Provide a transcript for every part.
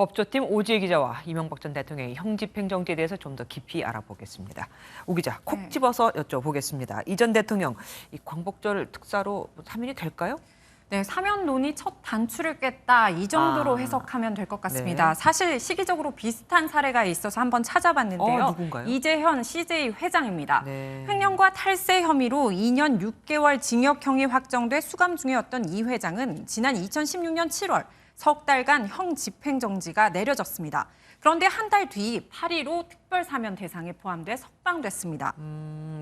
법조팀 오지혜 기자와 이명박 전 대통령의 형 집행정지에 대해서 좀 더 깊이 알아보겠습니다. 오 기자, 콕 집어서 여쭤보겠습니다. 이 전 대통령, 이 광복절 특사로 사면이 될까요? 네, 사면론이 첫 단추를 깼다 이 정도로 해석하면 될 것 같습니다. 네. 사실 시기적으로 비슷한 사례가 있어서 한번 찾아봤는데요. 누군가요? 이재현 CJ 회장입니다. 네. 횡령과 탈세 혐의로 2년 6개월 징역형이 확정돼 수감 중이었던 이 회장은 지난 2016년 7월 석 달간 형 집행정지가 내려졌습니다. 그런데 한 달 뒤 8.15 특별사면 대상에 포함돼 석방됐습니다.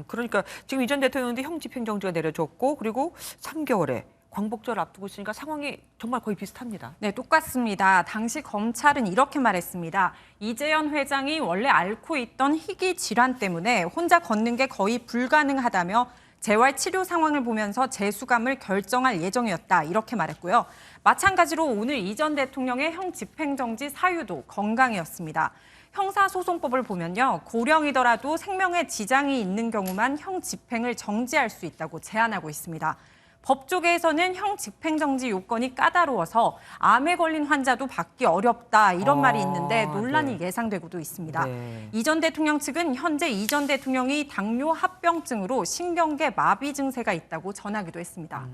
그러니까 지금 이 전 대통령도 형 집행정지가 내려졌고 그리고 3개월에 광복절 앞두고 있으니까 상황이 정말 거의 비슷합니다. 네, 똑같습니다. 당시 검찰은 이렇게 말했습니다. 이재현 회장이 원래 앓고 있던 희귀 질환 때문에 혼자 걷는 게 거의 불가능하다며 재활 치료 상황을 보면서 재수감을 결정할 예정이었다. 이렇게 말했고요. 마찬가지로 오늘 이 전 대통령의 형 집행정지 사유도 건강이었습니다. 형사소송법을 보면요. 고령이더라도 생명에 지장이 있는 경우만 형 집행을 정지할 수 있다고 제한하고 있습니다. 법조계에서는 형 집행정지 요건이 까다로워서 암에 걸린 환자도 받기 어렵다 이런 말이 있는데 논란이 예상되고도 있습니다. 네. 이 전 대통령 측은 현재 이 전 대통령이 당뇨 합병증으로 신경계 마비 증세가 있다고 전하기도 했습니다.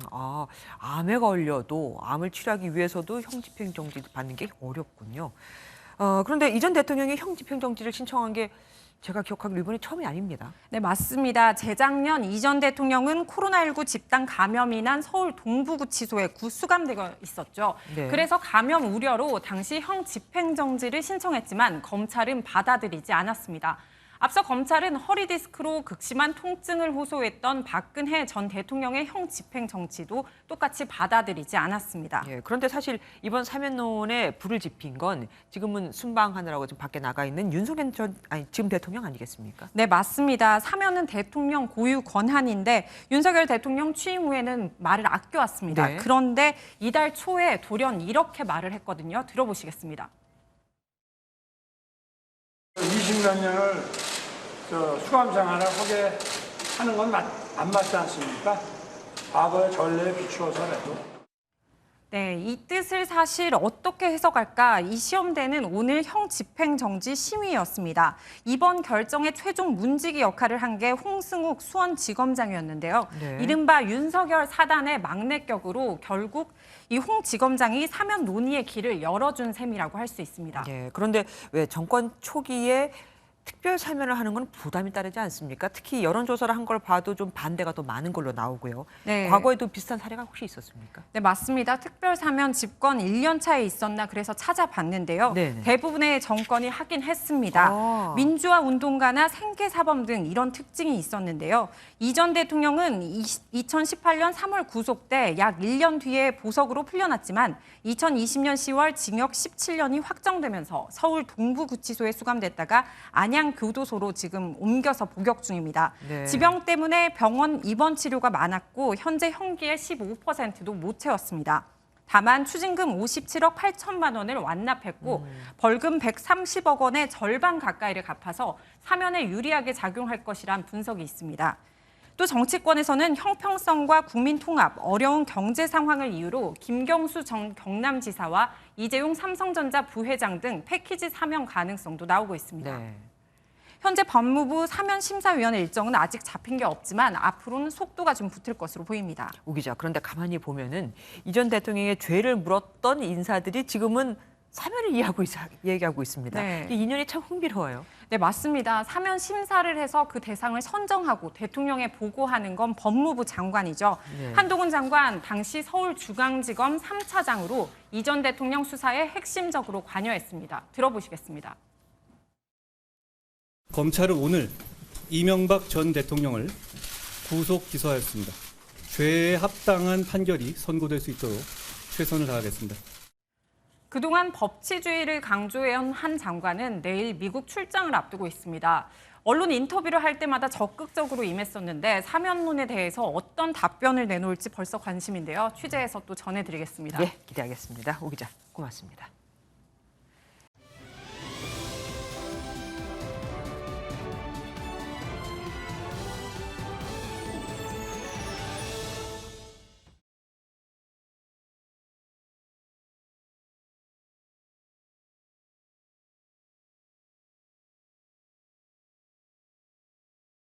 암에 걸려도 암을 치료하기 위해서도 형 집행정지 받는 게 어렵군요. 그런데 이 전 대통령이 형 집행정지를 신청한 게 제가 기억하기로 이번이 처음이 아닙니다. 네, 맞습니다. 재작년 이 전 대통령은 코로나19 집단 감염이 난 서울 동부구치소에 구수감되어 있었죠. 네. 그래서 감염 우려로 당시 형 집행정지를 신청했지만 검찰은 받아들이지 않았습니다. 앞서 검찰은 허리 디스크로 극심한 통증을 호소했던 박근혜 전 대통령의 형 집행정지도 똑같이 받아들이지 않았습니다. 예, 그런데 사실 이번 사면론에 불을 지핀 건 지금은 순방하느라고 지금 밖에 나가 있는 윤석열 지금 대통령 아니겠습니까? 네, 맞습니다. 사면은 대통령 고유 권한인데 윤석열 대통령 취임 후에는 말을 아껴왔습니다. 네. 그런데 이달 초에 돌연 이렇게 말을 했거든요. 들어보시겠습니다. 20몇 년을 수감 생활을 하게 하는 건 안 맞지 않습니까? 과거의 전례에 비추어서라도. 네, 이 뜻을 사실 어떻게 해석할까? 이 시험대는 오늘 형 집행정지 심의였습니다. 이번 결정의 최종 문지기 역할을 한 게 홍승욱 수원지검장이었는데요. 네. 이른바 윤석열 사단의 막내격으로 결국 이 홍 지검장이 사면 논의의 길을 열어준 셈이라고 할 수 있습니다. 예, 그런데 왜 정권 초기에 특별 사면을 하는 건 부담이 따르지 않습니까? 특히 여론조사를 한 걸 봐도 좀 반대가 더 많은 걸로 나오고요. 네. 과거에도 비슷한 사례가 혹시 있었습니까? 네, 맞습니다. 특별 사면 집권 1년 차에 있었나 그래서 찾아봤는데요. 네네. 대부분의 정권이 하긴 했습니다. 민주화 운동가나 생계사범 등 이런 특징이 있었는데요. 이 전 대통령은 2018년 3월 구속돼 약 1년 뒤에 보석으로 풀려났지만 2020년 10월 징역 17년이 확정되면서 서울 동부구치소에 수감됐다가 안양교도소로 지금 옮겨서 복역 중입니다. 네. 지병 때문에 병원 입원 치료가 많았고 현재 형기의 15%도 못 채웠습니다. 다만 추징금 57억 8천만 원을 완납했고 벌금 130억 원의 절반 가까이를 갚아서 사면에 유리하게 작용할 것이란 분석이 있습니다. 또 정치권에서는 형평성과 국민통합, 어려운 경제 상황을 이유로 김경수 전 경남지사와 이재용 삼성전자 부회장 등 패키지 사면 가능성도 나오고 있습니다. 네. 현재 법무부 사면심사위원회 일정은 아직 잡힌 게 없지만 앞으로는 속도가 좀 붙을 것으로 보입니다. 오 기자, 그런데 가만히 보면은 이 전 대통령의 죄를 물었던 인사들이 지금은 사면을 얘기하고 있습니다. 네. 이 인연이 참 흥미로워요. 네, 맞습니다. 사면 심사를 해서 그 대상을 선정하고 대통령에 보고하는 건 법무부 장관이죠. 네. 한동훈 장관 당시 서울중앙지검 3차장으로 이 전 대통령 수사에 핵심적으로 관여했습니다. 들어보시겠습니다. 검찰은 오늘 이명박 전 대통령을 구속 기소하였습니다. 죄에 합당한 판결이 선고될 수 있도록 최선을 다하겠습니다. 그동안 법치주의를 강조해온 한 장관은 내일 미국 출장을 앞두고 있습니다. 언론 인터뷰를 할 때마다 적극적으로 임했었는데 사면론에 대해서 어떤 답변을 내놓을지 벌써 관심인데요. 취재해서 또 전해드리겠습니다. 예, 기대하겠습니다. 오 기자, 고맙습니다.